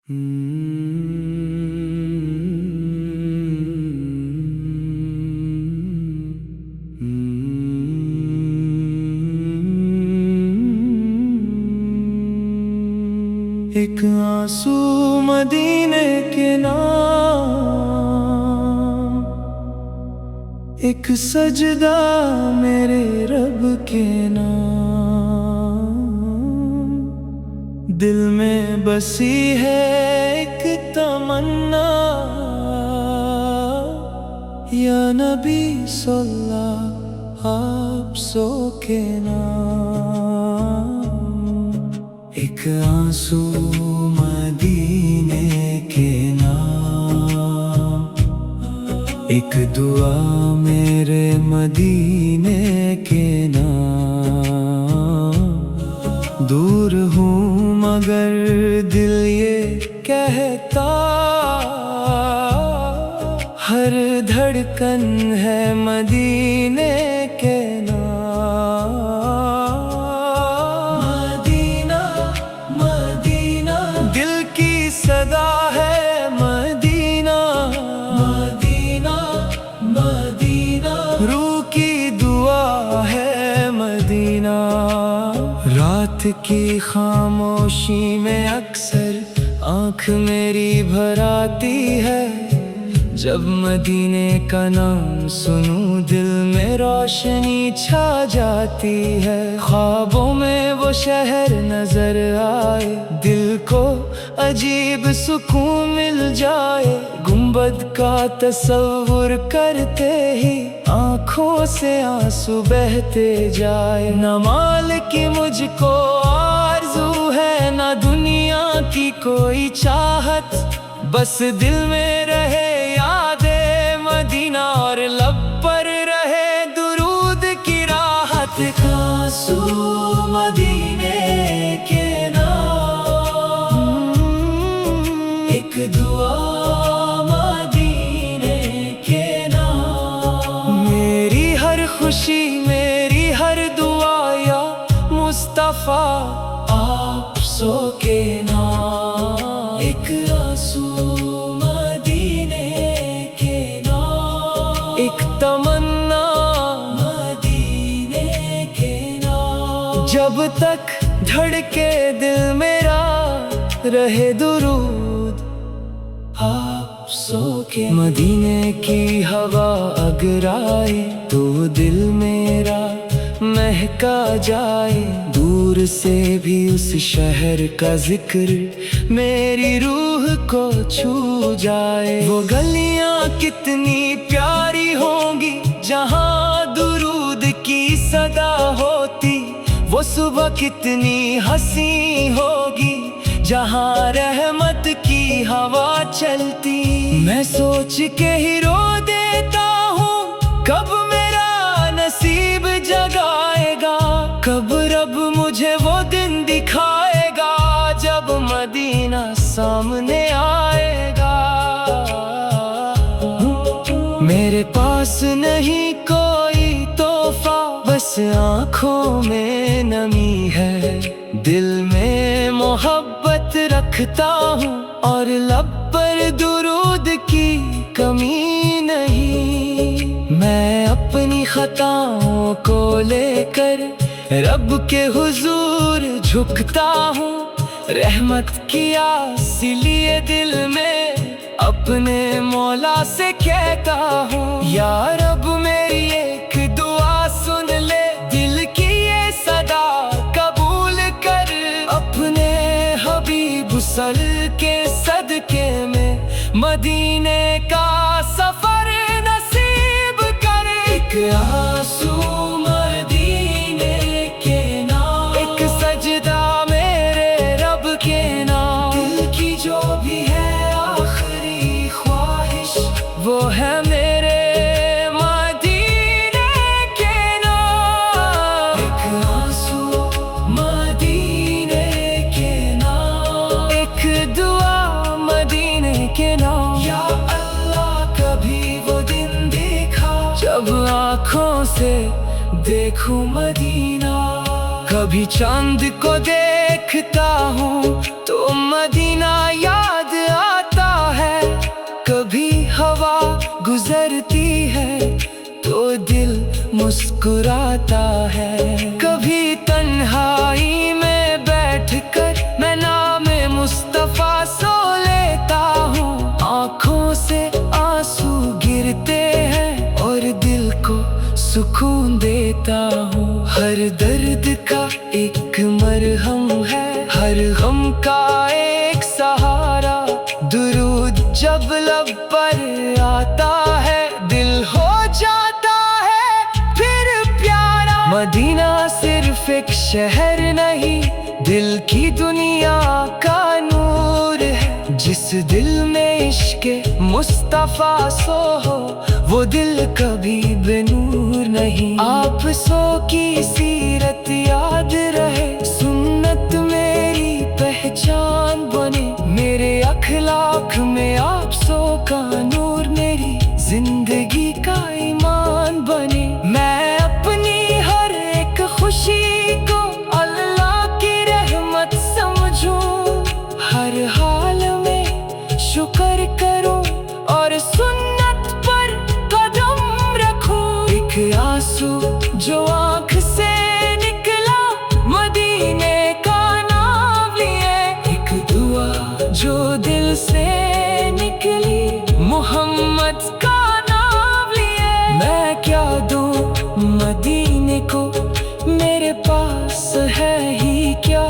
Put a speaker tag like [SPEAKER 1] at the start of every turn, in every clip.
[SPEAKER 1] ایک آنسو مدینے کے نام، ایک سجدہ میرے رب کے نام، دل میں بسی ہے ایک تمنا، یا نبی صلی اللہ آپ سو کے نام، ایک آنسو مدینے کے نام، ایک دعا میرے مدینے کے نام، دور ہوں مگر دل یہ کہتا، ہر دھڑکن ہے مدینے کے نام، مدینہ مدینہ دل کی صدا ہے، مدینہ مدینہ مدینہ روح کی دعا ہے، مدینہ رات کی خاموشی میں اکثر آنکھ میری بھر آتی ہے، جب مدینے کا نام سنوں دل میں روشنی چھا جاتی ہے، خوابوں میں وہ شہر نظر آئے، دل کو عجیب سکون مل جائے، گنبد کا تصور کرتے ہی آنکھوں سے آنسو بہتے جائے، نہ مال کی مجھ کو آرزو ہے، نہ دنیا کی کوئی چاہت، بس دل میں رہے یاد مدینہ اور لب پر رہے درود کی راحت، آنسو مدینے کے نام، ایک دعا مدینے کے نام، میری ہر خوشی میری ہر دعا یا مصطفیٰ آپ سو کے نام، ایک آنسو مدینے کے نام، ایک تمنا مدینے کے نام، جب تک دھڑکے دل میرا رہے درود آپ سو کے، مدینے کی ہوا اگر آئے تو دل میرا مہکا جائے، دور سے بھی اس شہر کا ذکر میری روح کو چھو جائے، وہ گلیاں کتنی پیاری ہوں گی جہاں درود کی صدا ہوتی، وہ صبح کتنی حسین ہوگی جہاں رحمت کی ہوا چلتی، میں سوچ کے ہی رو دیتا ہوں کب میرا نصیب جگائے گا، کب رب مجھے وہ دن دکھائے گا جب مدینہ سامنے آئے گا، میرے پاس نہیں کوئی تحفہ، بس آنکھوں میں نمی ہے، دل میں محبت رکھتا ہوں اور لب پر درود کی کمی نہیں، میں اپنی خطاؤں کو لے کر رب کے حضور جھکتا ہوں، رحمت کی آس لیے دل میں اپنے مولا سے کہتا ہوں، یا رب میری ایک دعا سن لے، دل کی یہ صدا قبول کر، اپنے حبیب صلی کے صدقے میں مدینے کا سفر نصیب کر، ایک آنسو مدینے کے نام، ایک سجدہ میرے رب کے نام، دل کی جو بھی ہے آخری خواہش وہ ہے میرے مدینے کے نام، ایک آنسو مدینے کے نام، ایک دعا مدینے کے نام، یا اللہ کبھی وہ دن دیکھا جب آنکھوں سے دیکھوں مدینہ، کبھی چاند کو دیکھتا ہوں تو مدینہ یاد मुस्कुराता है। कभी तन्हाई में बैठकर मैं नाम मुस्तफा सो लेता हूँ। आँखों से आंसू गिरते हैं और दिल को सुकून देता हूँ। हर दर्द का एक मरहम है, हर गम का एक सहारा। दुरूद जब लब पर आता है, दिल हो जाता है फिर प्यारा। मदीना सिर्फ एक शहर नहीं, दिल की दुनिया का नूर है। जिस दिल में इश्क़ मुस्तफा सो हो, वो दिल कभी बेनूर नहीं। आप सो की सीरत याद रहे, सुन्नत मेरी पहचान बने। मेरे अखलाक में आप सो का नूर मेरी जिंदगी का ईमान बने। मैं अपनी हर एक खुशी को अल्लाह की रहमत समझूं। हर हाल में शुक्र करूं और सुन्नत पर कदम रखूं। एक आंसू जो आँख से निकला, मदीने का नाम लिए। एक दुआ जो दिल से निकली, मोहम्मद का नाम लिए। मैं क्या दूं मदीने को, मेरे पास है ही क्या।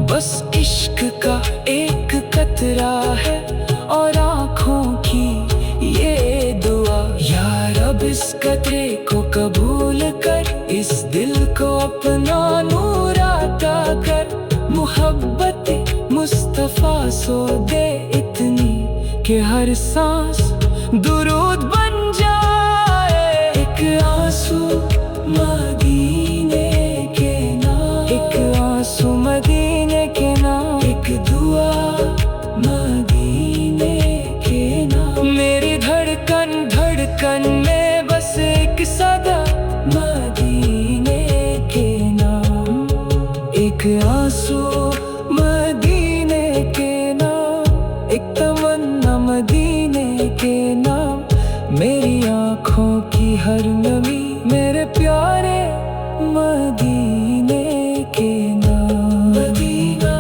[SPEAKER 1] बस इश्क का एक कतरा है और आँखों की ये दुआ। या रब इस कतरे को कबूल कर, इस दिल को अपना नूर अता कर। मोहब्बत मुस्तफा सो दे इतनी कि हर सांस दुरूद बन जाए। एक आंसू मदीने के नाम, एक आंसू मदीने के नाम। एक दुआ मदीने के नाम। मेरी धड़कन धड़कन में बस एक सदा, मदीने के नाम। एक आंसू मदीने के नाम, एक तमन्ना मदीने के नाम। मेरी आँखों की हर नमी मेरे प्यारे मदीने के नाम। मदीना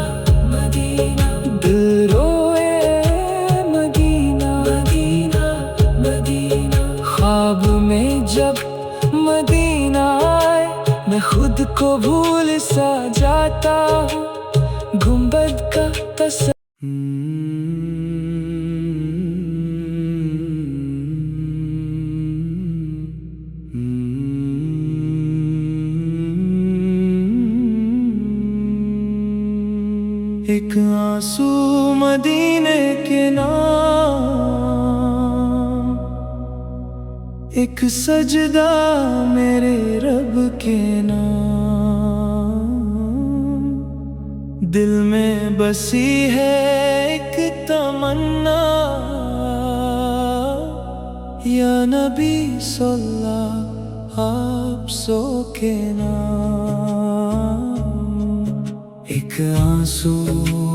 [SPEAKER 1] मदीना दिल रोए, मदीना मदीना मदीना। ख्वाब में जब मदीना आए, मैं खुद को भूल सा जाता हूँ। गुंबद का तस्वीर एक आंसू मदीने के नाम, एक सजदा मेरे रब के नाम। दिल में बसी है एक तमन्ना, या नबी सल्लल्लाहु आप सो के नाम। एक आंसू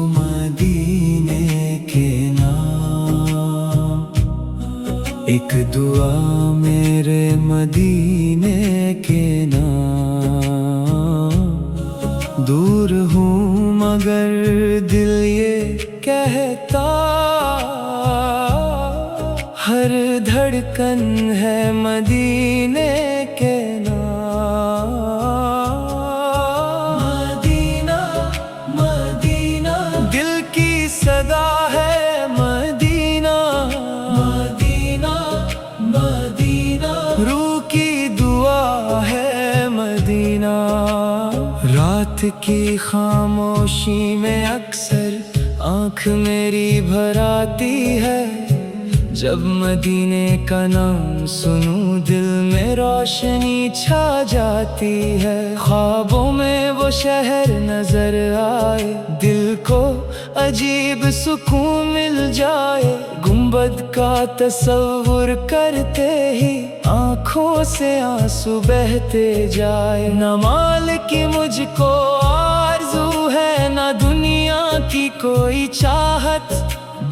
[SPEAKER 1] मदीने के नाम, एक दुआ मेरे मदीने के नाम। दूर हूँ मगर दिल ये कहता, हर धड़कन है मदीने के नाम। मदीना मदीना दिल की सदा है, मदीना मदीना मदीना रूह की दुआ है, मदीना। रात की खामोशी में अक्सर आँख मेरी भर आती है। जब मदीने का नाम सुनूं, दिल में रोशनी छा जाती है। ख्वाबों में वो शहर नजर आए, दिल को अजीब सुकून मिल जाए। गुंबद का तस्वुर करते ही आँखों से आंसू बहते जाए। न माल की मुझको आरज़ू है, न दुनिया की कोई चाहत।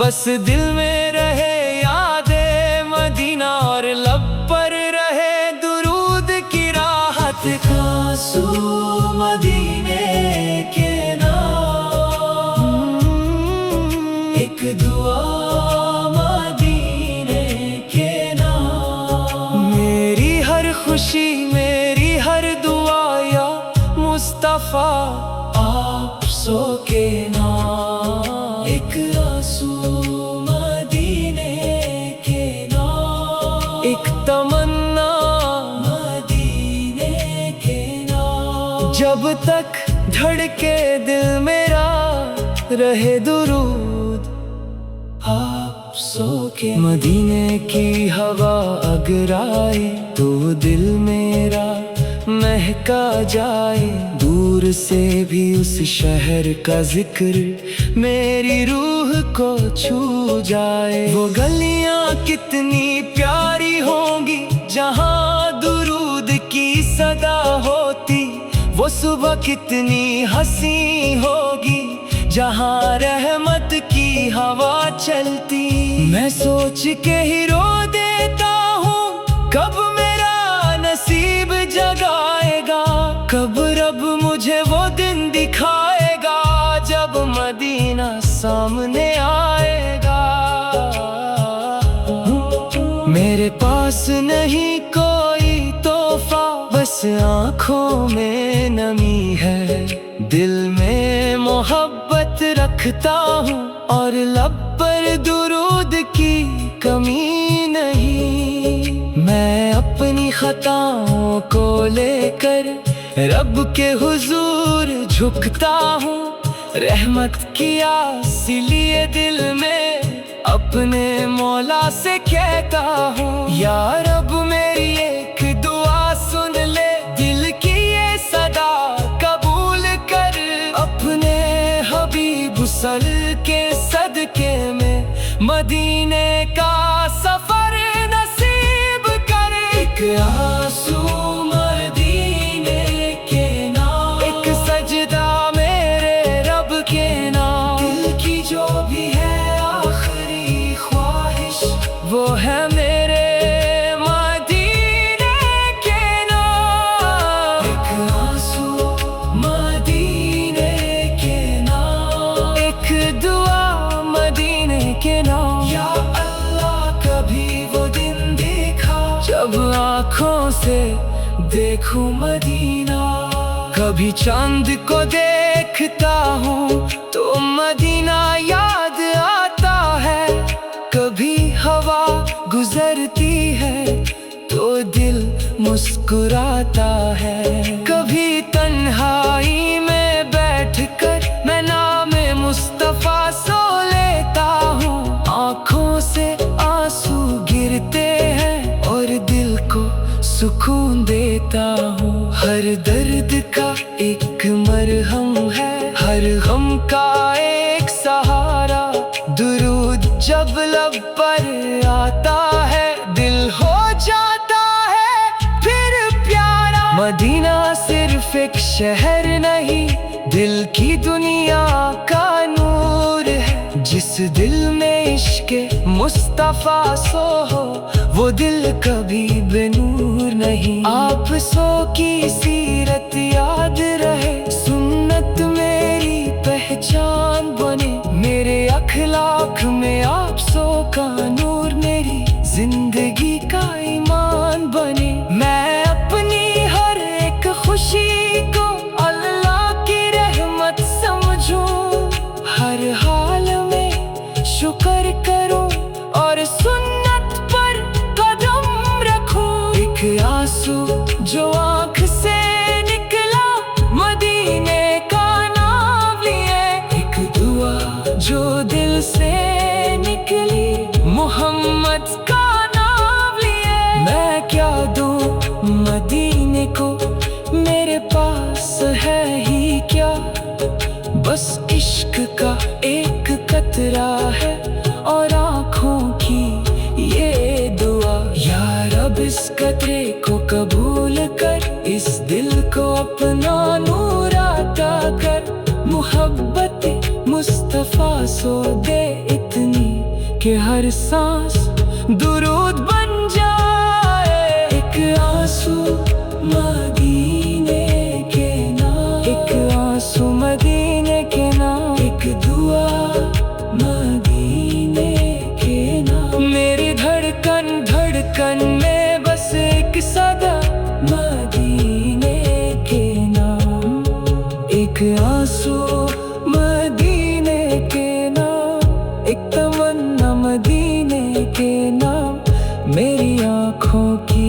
[SPEAKER 1] बस दिल में रहे यादें मदीना और लब पर रहे दुरूद की राहत। आंसू मदीने के नाम, एक दुआ मदीने के नाम। मेरी हर खुशी मेरी हर दुआ या मुस्तफा आप सो के नाम, एक आंसू मदीने के नाम, एक तमन्ना मदीने के नाम। जब तक धड़के दिल मेरा रहे दुरूद आप सो के। मदीने की हवा अगर आए तो दिल मेरा महका जाए। दूर से भी उस शहर का जिक्र मेरी रूह को छू जाए। वो गलियां कितनी प्यारी होंगी जहां दुरूद की सदा होती। वो सुबह कितनी हंसी होगी जहां रहमत की हवा चलती। मैं सोच के ही रो देता हूँ कब मेरा नसीब जगाएगा, कब रब मुझे वो दिन दिखाएगा जब मदीना सामने आएगा। मेरे पास नहीं कोई तोहफा, बस आँखों में नमी है। दिल में मोहब्बत रखता हूँ और लब पर दुरूद की कमी नहीं। मैं अपनी खताओं को लेकर रब के हुजूर झुकता हूँ। रहमत की आस लिए दिल में अपने मौला से कहता हूँ, या रब मेरी एक दुआ सुन ले, दिल की ये सदा कबूल कर। अपने हबीब सल के सदके में मदीने का सफर नसीब कर। एक आंसू मदीने के नाम, एक सजदा मेरे रब के नाम। दिल की जो भी है आखिरी ख्वाहिश वो है मेरे मदीने के नाम। एक आंसू मदीने के नाम, एक दुआ मदीने के नाम। या अल्लाह कभी वो दिन देखा जब आँखों से देखूं मदीना। कभी चांद को देखता हूँ तो मदीना याद आता है। कभी हवा गुजरती है तो दिल मुस्कुराता है। कभी तन्हाई में बैठकर मैं नामे मुस्तफा सो लेता हूँ। आँखों से आंसू गिरते हैं और दिल को सुकून देता हूँ। हर दर्द का एक मरहम है, हर गम का एक सहारा। दुरूद जब लब पर आता है दिल हो जाता है फिर प्यारा। मदीना सिर्फ एक शहर नहीं, दिल की दुनिया का नूर है। जिस दिल में इश्क़ मुस्तफा सो हो वो दिल कभी बेनूर नहीं। आप सो की सीरत याद रहे, सुन्नत मेरी पहचान बने। मेरे अखलाक में आप सो का नूर मेरी जिंदगी का ईमान बने। मैं अपनी हर एक खुशी को अल्लाह की रहमत समझूं। हर हाल में शुक्र करूं और सुन्नत पर कदम रखूं। एक आंसू जो आँख से निकला मदीने का नाम लिए, एक दुआ जो दिल से निकली मोहम्मद का नाम लिए। मैं क्या दूं मदीने को, मेरे पास है ही क्या। बस इश्क का एक कतरा है और आँखों की ये दुआ। या रब इस कतरे को कबूल कर, इस दिल को अपना नूर अता कर। मोहब्बत मुस्तफा सो दे इतनी कि हर सांस दुरूद बन जाए। एक आंसू मदीने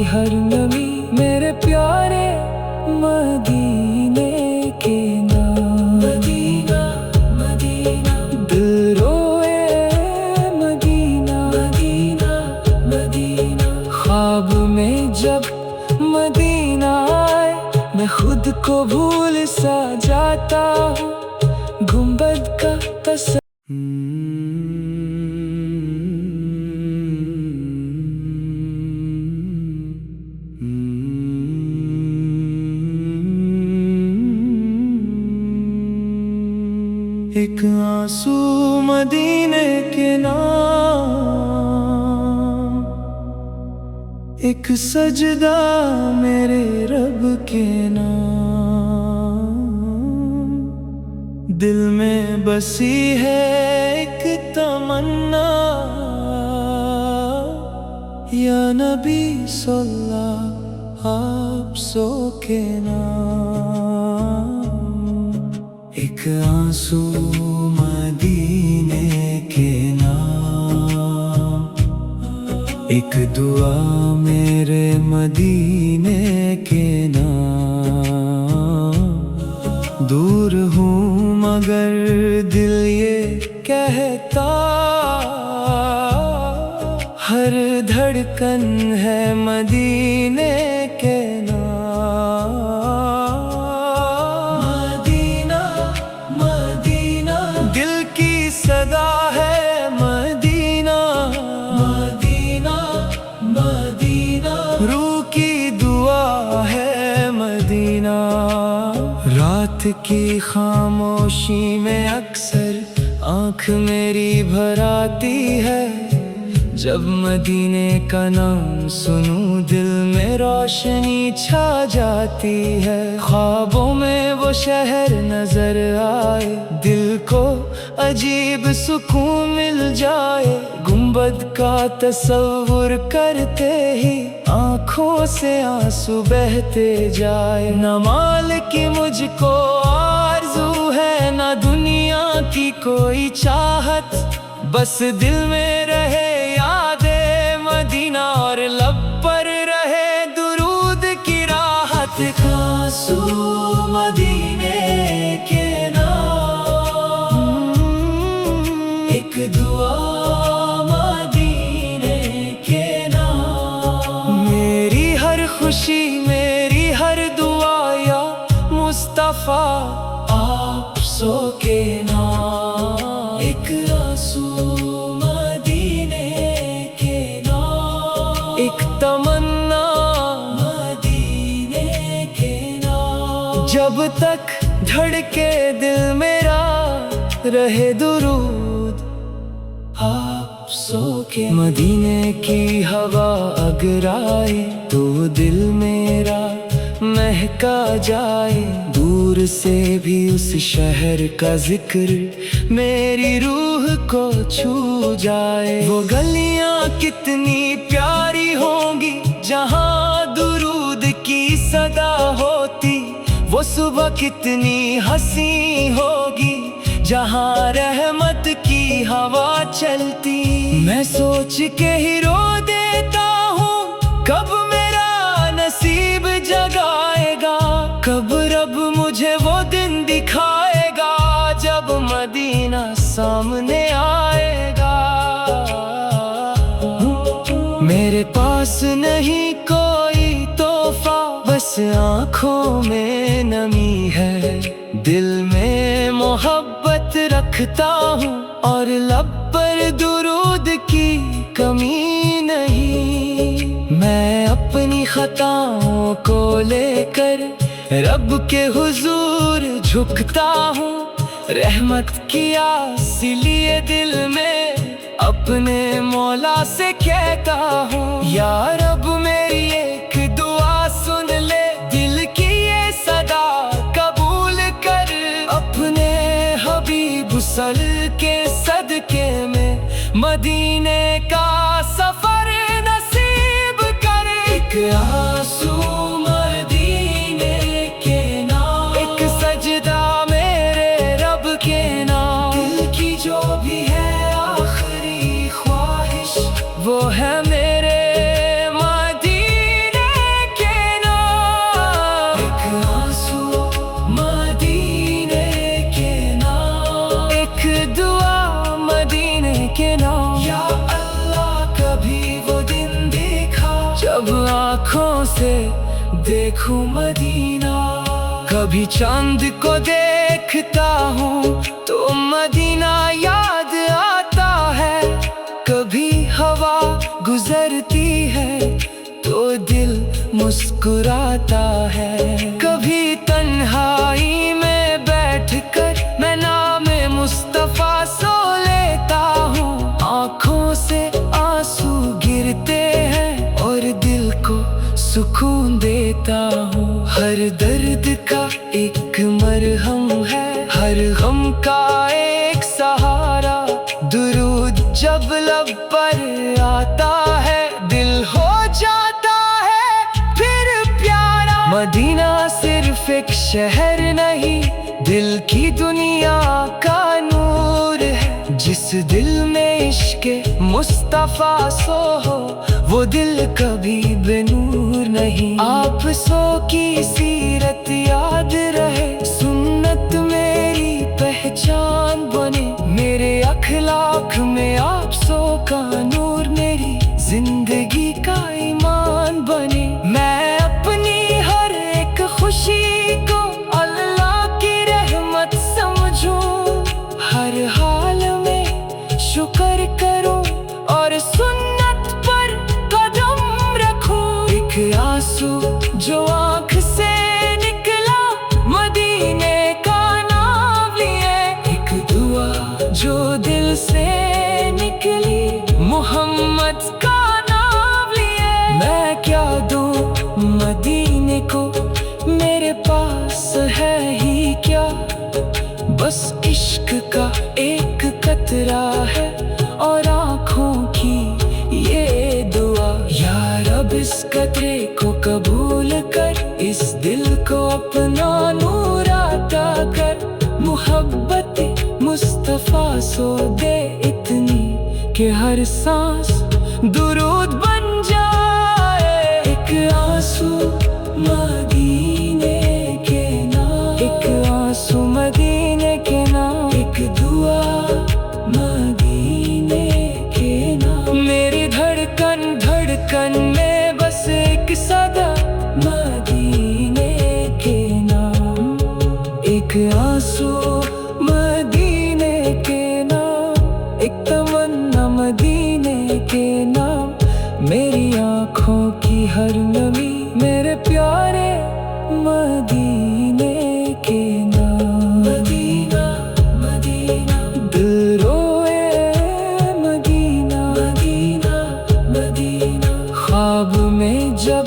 [SPEAKER 1] हर नमी मेरे प्यारे मदीने के नाम। मदीना मदीना दिल रोए मदीना मदीना मदीना। ख्वाब में जब मदीना आए मैं खुद को भूल सा जाता हूँ, गुंबद का तस्वीर। एक आंसू मदीने के नाम, एक सजदा मेरे रब के नाम। दिल में बसी है एक तमन्ना, या नबी सल्लल्लाहु आप सो के नाम। एक आंसू मदीने के नाम, एक दुआ मेरे मदीने के नाम। दूर हूँ मगर दिल ये कहता, हर धड़कन है मदीने के नाम। मदीना मदीना दिल की सदा है मदीना। मदीना मदीना रूह की दुआ है मदीना। रात की खामोशी में अक्सर आँख मेरी भर आती है, जब मदीने का नाम सुनूं दिल में रोशनी छा जाती है। ख्वाबों में वो शहर नजर आए, दिल को अजीब सुकून मिल जाए। गुंबद का तसव्वुर करते ही आँखों से आंसू बहते जाए। न माल की मुझको आरज़ू है, न दुनिया की कोई चाहत, बस दिल में रहे यादे मदीना और लब पर रहे दुरूद की राहत। आंसू मदीने के नाम, एक दुआ मदीने के नाम। मेरी हर खुशी मेरी हर दुआ या मुस्तफा आप सो के नाम। एक आंसू मदीने के नाम, एक तमन्ना मदीने के नाम। जब तक धड़के दिल मेरा रहे दुरूद आप सो के। मदीने की हवा अगर आए तो दिल मेरा महका जाए। दूर से भी उस शहर का जिक्र मेरी रूह को छू जाए। वो गलियां कितनी प्यारी होंगी जहां दुरूद की सदा होती। वो सुबह कितनी हंसी होगी जहां रहमत की हवा चलती। मैं सोच के ही रो देता हूँ, कब मेरा नसीब जगाएगा, कब रब मुझे वो दिन दिखाएगा, जब मदीना सामने आएगा। मेरे पास नहीं कोई तोहफा, बस आँखों में नमी है। दिल में मोहब्बत रखता हूँ और लब पर दुरूद की कमी नहीं। मैं अपनी खताओं को लेकर रब के हुजूर झुकता हूँ। रहमत की आस लिए दिल में अपने मौला से कहता हूँ, या रब मेरी एक दुआ सुन ले, दिल की ये सदा कबूल कर। अपने हबीब सल के सदके में मदीने का सफर नसीब कर। एक आंसू मदीने के नाम, एक सजदा मेरे रब के नाम। दिल की जो भी है आखिरी ख्वाहिश, वो है मेरे मदीने के नाम। या अल्लाह कभी वो दिन देखा जब आँखों से देखूं मदीना। कभी चांद को देखता हूँ तो मदीना याद आता है, कभी हवा गुजरती है तो दिल मुस्कुराता है। कभी तन्हाई में बैठकर मैं नामे मुस्तफा सो लेता हूँ। आँखों से आंसू गिरते हैं और दिल को सुकून देता हूँ। हर दर्द का एक मरहम है, हर गम का एक सहारा। दुरूद जब लब पर आता है दिल हो जाता है फिर प्यारा। मदीना सिर्फ एक शहर नहीं, दिल की दुनिया का नूर है। जिस दिल में इश्क़े मुस्तफा सो हो वो दिल कभी बेनूर नहीं। आप सो की सीरत याद रहे, सुन्नत मेरी पहचान बने। मेरे अखलाक में आप सो का नूर मेरी जिंदगी का ईमान बने। मैं अपनी हर एक खुशी को अल्लाह की रहमत समझूं, हर हाल में शुक्र करूं और सुन्नत पर कदम रखूं। एक आंसू जो आँख से निकला मदीने का नाम लिए, एक दुआ जो दिल से निकली मोहम्मद का नाम लिए। मैं क्या दूं मदीने को, मेरे पास है ही क्या। बस इश्क का एक कतरा है और आँखों की ये दुआ। या रब इस कतरे को कबूल कर, इस दिल को अपना नूर अता कर। मोहब्बत मुस्तफा सो दे इतनी कि हर सांस दुरूद बन जाए। एक आंसू मदीने के नाम, एक आंसू मदीने के नाम, एक दुआ मदीने के नाम। मेरी धड़कन धड़कन में बस एक सदा मदीने के नाम। एक आंसू मदीने के नाम, एक तमन्ना मदीने के नाम। मेरी आँखों की हर नमी मेरे प्यारे मदीने के नाम। मदीना मदीना दिल रोए मदीना मदीना मदीना। ख्वाब में जब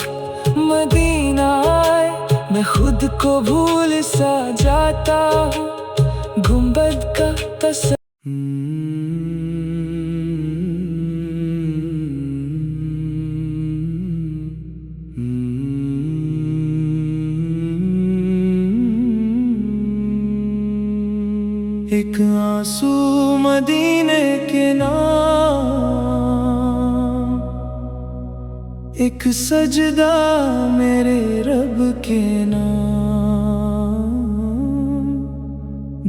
[SPEAKER 1] मदीना आए मैं खुद को भूल सा जाता हूँ। गुंबद का तस्वीर
[SPEAKER 2] एक आंसू मदीने के नाम, एक सजदा मेरे रब के नाम।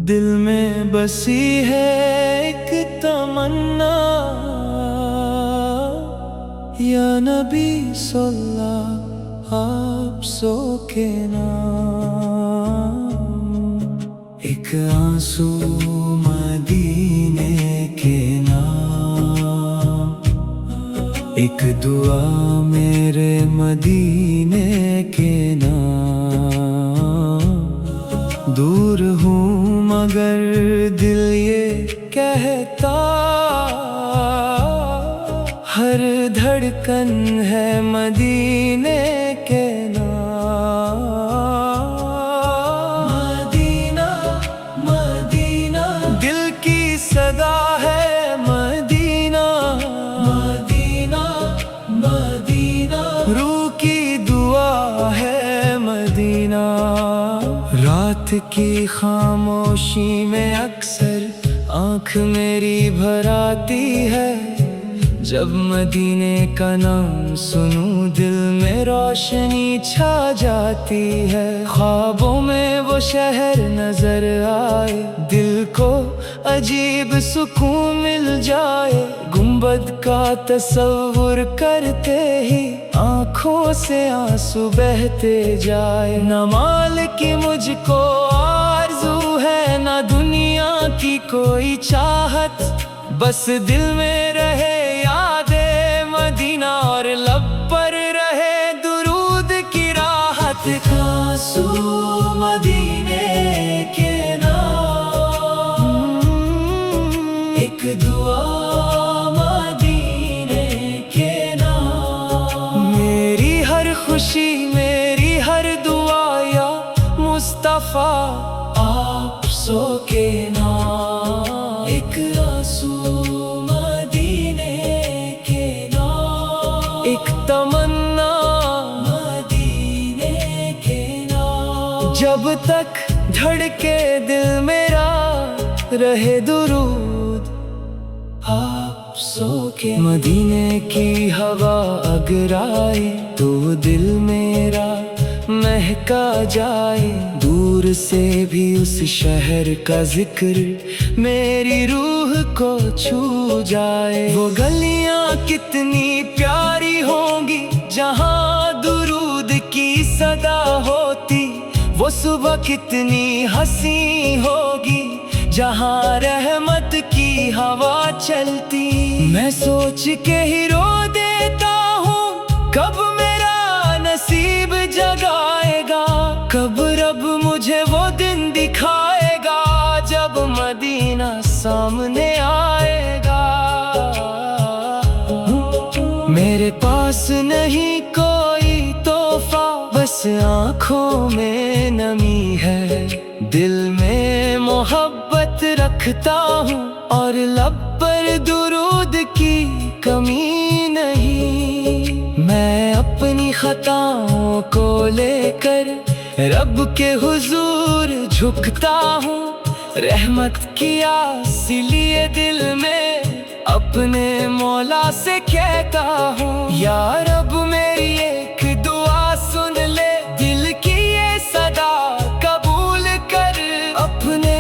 [SPEAKER 2] दिल में बसी है एक तमन्ना, या नबी सल्लल्लाहु आप सो के नाम। एक आंसू मदीने के नाम, एक दुआ मेरे मदीने के नाम। दूर हूँ मगर दिल ये कहता, हर धड़कन है मदीने के नाम। सदा है मदीना मदीना मदीना। रूह की दुआ है मदीना। रात की खामोशी में अक्सर आँख मेरी भर आती है, جب مدینے کا نام سنوں دل میں روشنی چھا جاتی ہے، خوابوں میں وہ شہر نظر آئے، دل کو عجیب سکون مل جائے، گنبد کا تصور کرتے ہی آنکھوں سے آنسو بہتے جائے۔ نہ مال کی مجھ کو آرزو ہے، نہ دنیا کی کوئی چاہت، بس دل میں رہے یاد مدینہ اور لب پر رہے درود کی راحت۔ آنسو مدینے کے نام، ایک دعا مدینے کے نام، میری ہر خوشی میری ہر دعا یا مصطفیٰ آپ سو کے نام، ایک آنسو مدینے کے نام، ایک تمنا مدینے کے نام، جب تک دھڑکے دل میرا رہے درود آپ سو کے۔ مدینے کی ہوا اگر آئے تو دل میرا مہکا جائے، دور سے بھی اس شہر کا ذکر میری روح کو چھو جائے۔ وہ گلیاں کتنی پیاری ہوں گی جہاں درود کی صدا ہوتی، وہ صبح کتنی حسین ہوگی جہاں رحمت کی ہوا چلتی۔ میں سوچ کے ہی رو دیتا ہوں کب میرا نصیب جگائے گا، کب رب مجھے وہ دن دکھائے گا جب مدینہ سامنے آئے گا۔ میرے پاس نہیں کوئی تحفہ، بس آنکھوں میں نمی ہے، دل میں محبت رکھتا ہوں اور لب پر درود کی کمی نہیں۔ میں اپنی خطاؤں کو لے کر رب کے حضور جھکتا ہوں، رحمت کی آس لیے دل میں اپنے مولا سے کہتا ہوں، یا رب میری ایک دعا سن لے، دل کی یہ صدا قبول کر، اپنے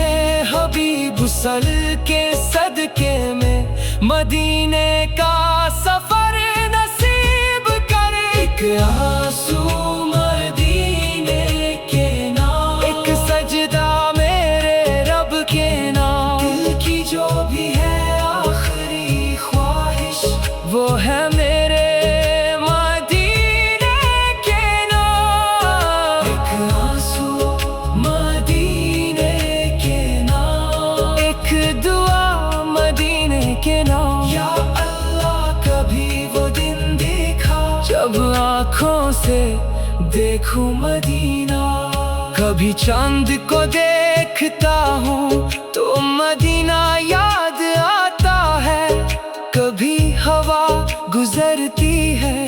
[SPEAKER 2] حبیب صلی کے صدقے میں مدینے کا سفر نصیب کر۔ ایک آنسو مدینے کے نام، ایک سجدہ میرے رب کے نام، دل کی جو بھی ہے آخری خواہش وہ ہے میرے مدینے کے نام۔ ایک آنسو مدینے کے نام، ایک دعا مدینے کے نام، یا اللہ کبھی وہ دن دیکھا جب آنکھوں سے دیکھوں مدینہ، کبھی چاند کو دیکھتا ہوں تو مدینہ یاد آتا ہے، کبھی ہوا گزرتی ہے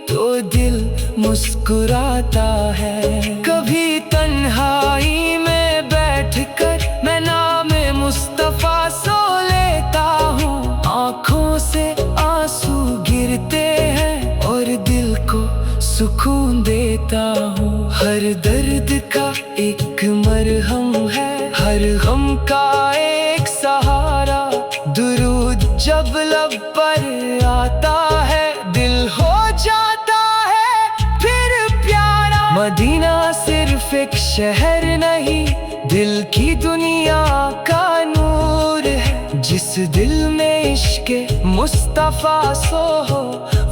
[SPEAKER 2] تو دل مسکراتا ہے، کبھی تنہائی میں بیٹھ کر میں نام مصطفیٰ سو لیتا ہوں، آنکھوں سے آنسو گرتے ہیں اور دل کو سکون دیتا ہوں۔ ہر درد کا ایک مرہم ہے، ہر غم کا ایک سہارا، درود جب لب پر آتا ہے دل ہو جاتا ہے پھر پیارا۔ مدینہ صرف ایک شہر نہیں، دل کی دنیا کا نور ہے، جس دل میں عشق مصطفیٰ سو ہو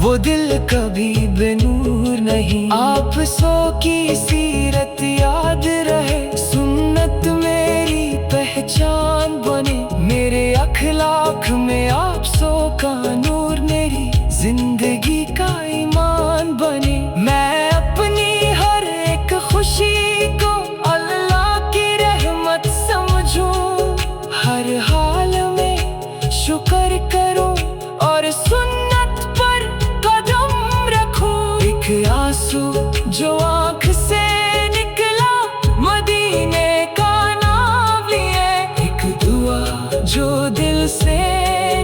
[SPEAKER 2] وہ دل کبھی بے نور نہیں۔ آپ سو کی سیرت یاد رہے، سنت میری پہچان بنے، میرے اخلاق میں آپ سو کا نور میری زندگی کا ایمان بنے۔ میں اپنی ہر ایک خوشی کو اللہ کی رحمت سمجھوں، ہر حال میں شکر کروں اور سنت پر قدم رکھوں۔ ایک آنسو جو آنکھ سے نکلا مدینے کا نام لیے، ایک دعا جو دل سے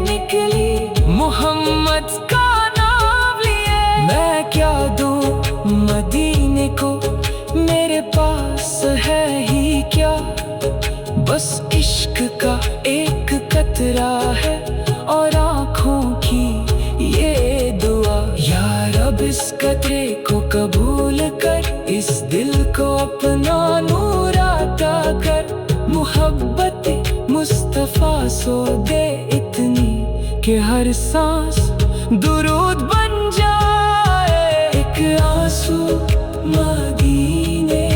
[SPEAKER 2] نکلی محمد
[SPEAKER 1] मोहम्मद का नाम लिए। मैं क्या दूं मदीने को, मेरे पास है ही क्या, बस इश्क का एक कतरा है और आँखों की ये दुआ। या रब इस कतरे को कबूल कर, इस दिल को अपना नूर अता कर। मोहब्बत मुस्तफा सो दे इतनी कि हर सांस दुरूद बन जाए। एक आंसू मदीने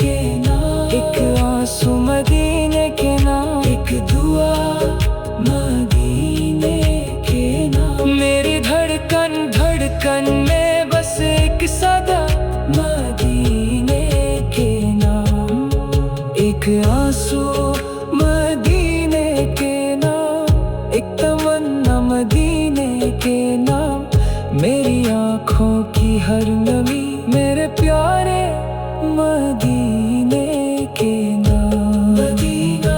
[SPEAKER 1] के नाम, एक आंसू मदीने के नाम, एक दुआ मदीने के नाम। मेरी धड़कन धड़कन में बस एक सदा मदीने के नाम, एक आंसू मदीने के नाम, एक तमन्ना मदीने के नाम। मेरी आँखों की हर नमी मेरे प्यारे मदीने के नाम। मदीना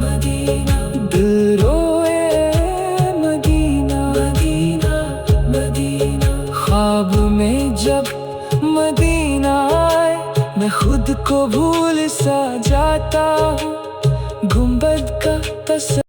[SPEAKER 1] मदीना दिल रोए, मदीना मदीना मदीना। ख्वाब में जब मदीना आए, मैं खुद को भूल सा जाता हूँ। गुंबद का तस्वीर